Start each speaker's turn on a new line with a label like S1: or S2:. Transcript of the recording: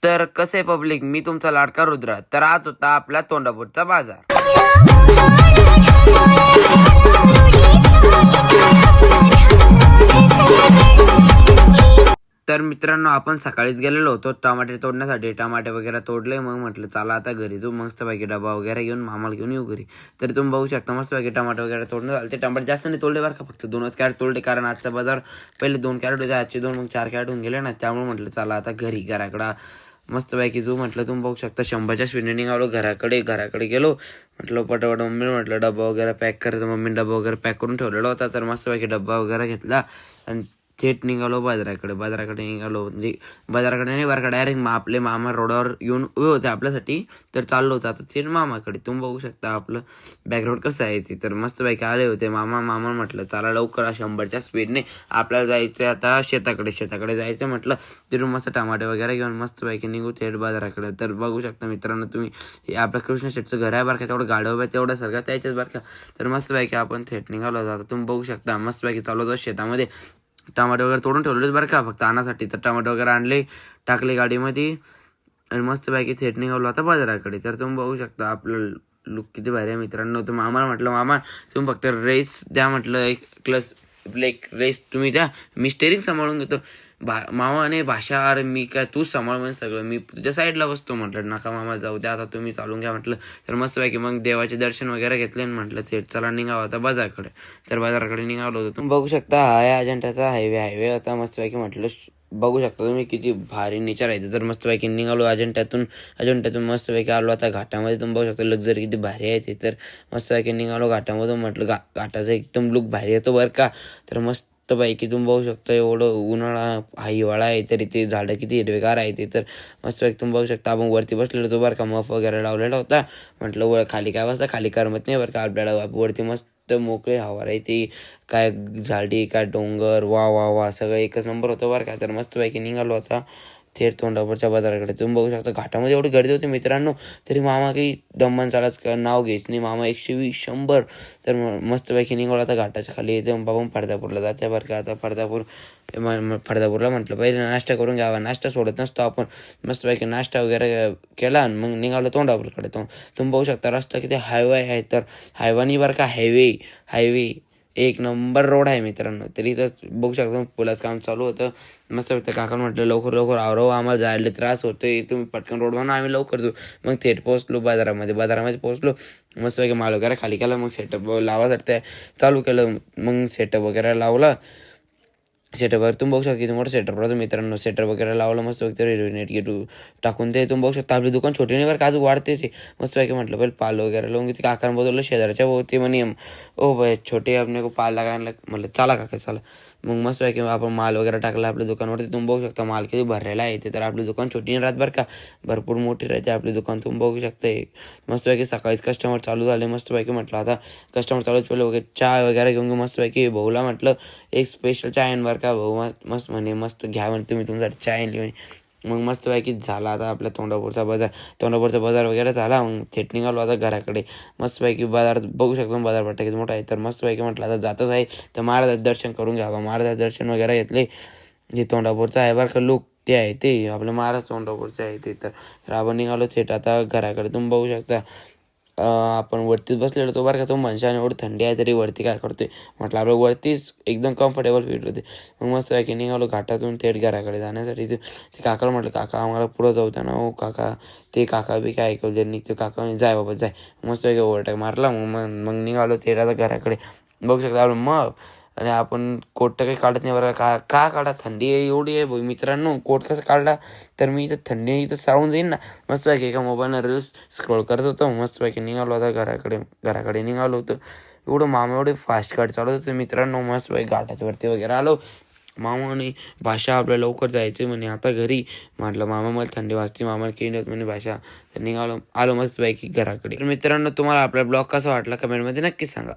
S1: तर कसे पब्लिक, मी तुमचा लाडका रुद्र. तर आज होता आपला तोंडापूरचा बाजार. तर मित्रांनो, आपण सकाळीच गेलेलो होतो टमाटे तोडण्यासाठी. टमाटे वगैरे तोडले, मग म्हटलं चला आता घरी जाऊ, मस्तपैकी डबा वगैरे घेऊन मामाला घेऊन येऊ घरी. तर तुम्ही बघू शकता मस्तपैकी टमाटे वगैरे तोडणं झालं. ते टमाटे जास्त नाही तोडले बरं का, फक्त 2च कॅरेट तोडले, कारण आजचा बाजार पहिले 2 कॅरेट होते, आजचे 2, मग 4 कॅरेट होऊन गेले ना. त्यामुळे म्हटलं चला आता घरी घराकडं मस्तपैकी जाऊ. म्हटलं तुम्ही बघू शकता 100च्या स्पीडने निघालो घराकडे गेलो. म्हटलं पटापट मम्मी म्हटलं डब्बा वगैरे पॅक करायचं. मम्मीने डब्बा वगैरे पॅक करून ठेवलेला होता. तर मस्तपैकी डब्बा वगैरे घेतला आणि थेट निघालो बाजाराकडे निघालो. म्हणजे बाजाराकडे नाही बरं का, डायरेक्ट आपले मामा रोडावर येऊन उभे होते आपल्यासाठी. तर चाललो होतं आता थेट मामाकडे. तुम्ही बघू शकता आपलं बॅकग्राऊंड कसं आहे ते. तर मस्तपैकी आले होते मामा म्हटलं चला लवकर 100च्या स्पीडने आपल्याला जायचं आता शेताकडे जायचं म्हटलं. तिथून मस्त टमाटे वगैरे घेऊन मस्तपैकी निघू थेट बाजाराकडे. तर बघू शकता मित्रांनो तुम्ही, हे आपल्या कृष्ण शेटचं घर आहे बरं का, तेवढं गाडव आहे तेवढं सगळं त्याच्याच बरं का. तर मस्तपैकी आपण थेट निघालो जातो. तुम्ही बघू शकता मस्तपैकी चालू होतो शेतामध्ये. टमाटे वगैरे तोडून ठेवलेच बरं का फक्त आणासाठी. तर टमाटे वगैरे आणले, टाकले गाडीमध्ये आणि मस्तपैकी थेट निघालो आता बाजाराकडे. तर तुम्ही बघू शकता आपलं लुक किती भारी आहे मित्रांनो. तर मामाला म्हटलं मामा तुम्ही फक्त रेस द्या, म्हटलं एक रेस तुम्ही द्या, मी स्टेरिंग सांभाळून घेतो. मामाने भाषा, अरे मी काय तूच सांभाळ म्हणजे सगळं, मी तुझ्या साईडला बसतो. म्हटलं नका मामा जाऊ द्या, आता तुम्ही चालून घ्या म्हटलं. तर मस्तपैकी मग देवाचे दर्शन वगैरे घेतले आणि म्हटलं थेट चला निघावं आता बाजाराकडे. तर बाजाराकडे निघालो होतो. तुम्ही बघू शकता हा आहे अजंठाचा हायवे होता. मस्तपैकी म्हटलं बघू शकता तुम्ही किती भारी नेचर आहे. तर मस्तपैकी निघालो अजंठातून मस्तपैकी आलो आता घाटामध्ये. तुम्ही बघू शकता लक्झरी किती भारी आहे ते. तर मस्तपैकी निघालो घाटामधून. म्हटलं घाटाचा एकदम लुक भारी येतो बरं का. तर मस्तपैकी तुम्ही बघू शकता एवढं उन्हाळा हिवाळा आहे तरी ते झाडं किती हिरवेगार आहे ते. तर मस्तपैकी तुम्ही बघू शकता आपण वरती बसलेलो होतो बरं का, मफ वगैरे लावलेला होता. म्हटलं खाली काय वाजता खाली करमत नाही बरं का आपल्याला. वरती मस्त मोकळे हवा राहते, काय झाडी काय डोंगर, वा वा वा सगळं एकच नंबर होतं बरं का. तर मस्तपैकी निघालो आता थेट तोंडापूरच्या बाजाराकडे. तुम्ही बघू शकता घाटामध्ये एवढी गर्दी होती मित्रांनो, तरी मामा काही दमन चालाच नाव घ्यायच नाही. मामा 120 100. तर मस्तपैकी निघालो आता घाटाच्या खाली येते. बाबा फडदापूरला जाते बरं का. आता फडदापूरला म्हटलं पहिले नाश्ता करून घ्यावा, नाश्ता सोडत नसतो आपण. मस्तपैकी नाश्ता वगैरे केला आणि मग निघालो तोंडापूरकडे. तुम्ही बघू शकता रस्ता किती हायवे आहे. तर हायवानी बरं का, हायवे एक नंबर रोड आहे मित्रांनो. तरी तर बघू शकता पुलाचं काम चालू होतं. मस्त काका म्हटलं लवकर आवराव, आम्हाला जायला त्रास होतोय, तुम्ही पटकन रोड म्हणून आम्ही लवकर जाऊ. मग थेट पोहोचलो बाजारामध्ये पोहोचलो. मस्तपैकी माल वगैरे खाली केला. मग सेटअप लावासाठी चालू केलं. मग सेटअप वगैरे लावला. सेटअपवर तुम्ही बघू शकता किती मोठं सेटअप राहतो मित्रांनो. सेटअप वगैरे लावलं मस्त नेट गेट टाकून ते तुम्ही बघू शकता. आपली दुकान छोटी नाही बरं का, अजून वाढतेच. मस्तपैकी म्हटलं पहिले पाल वगैरे लावून किती काकाने बोलवलं शेजारच्या होते म्हणे, ओ भाई छोटे अपने को पाल लगायला. म्हटलं चला काका चला. मग मस्तपैकी आपण माल वगैरे टाकला आपल्या दुकानावरती. तुम्ही बघू शकता माल किती भरलेला आहे ते. तर आपली दुकान छोटी नाही राहत बरं का, भरपूर मोठी राहते आपली दुकान. तुम्ही बघू शकता मस्तपैकी सकाळीच कस्टमर चालू झाले. मस्तपैकी म्हटलं आता कस्टमर चालूच पहिले वगैरे चहा वगैरे घेऊन मस्तपैकी भाऊला म्हटलं एक स्पेशल चाय आहे बरं का. भाऊ मस्त म्हणे मस्त घ्या म्हणे तुम्ही तुमच्यासाठी चाय आणली म्हणे. मग मस्तपैकी झाला आता आपल्या तोंडापूरचा बाजार वगैरे झाला. मग थेट निघालो आता घराकडे. मस्तपैकी बाजार बघू शकतो बाजारपेठ किती मोठा आहे. तर मस्तपैकी म्हटलं आता जातच आहे तर महाराजाचं दर्शन करून घ्यावं. महाराजाचं दर्शन वगैरे घेतले. जे तोंडापूरचं आहे बरं का लुक ते आहे ते आपलं महाराज तोंडापूरचं आहे ते. तर आपण निघालो थेट आता घराकडे. तुम्ही बघू शकता आपण वरतीच बसलेलो होतो बरं का. तो आणि एवढी थंडी आहे तरी वरती काय करतोय म्हटलं आपलं वरतीच एकदम कम्फर्टेबल फील होते. मग मस्त की निघालो घाटातून थेट घराकडे जाण्यासाठी. ते काकाला म्हटलं काका आम्हाला पुढं जाऊ द्या ना. हो काका, ते काका बी काय ऐकलं ज्यांनी ते काका जाय बाबा जाय. मस्त ओव्हरटेक मारला. मग निघालो थेट आता घराकडे. बघू शकता आपलं मग. आणि आपण कोट तर काही काढत नाही बरं का काढा, थंडी आहे एवढी आहे भाई मित्रांनो. कोट कसं काढला तर मी इथं थंडी इथं साळून जाईन ना. मस्तपैकी एका मोबाईलनं रील्स स्क्रोल करत होतो. मस्तपैकी निघालो आता घराकडे निघालो होतो. एवढं मामा एवढे फास्ट गाडी चालवत होते मित्रांनो. मस्तपैकी घाटाच्या वरती वगैरे आलो. मामाने भाषा आपल्या लवकर जायचं म्हणे आता घरी. म्हटलं मामा मला थंडी वाजते, मामाला काही नव्हतं म्हणे भाषा. तर आलो मस्तपैकी घराकडे. तर मित्रांनो तुम्हाला आपला ब्लॉग कसा वाटला कमेंटमध्ये नक्कीच सांगा.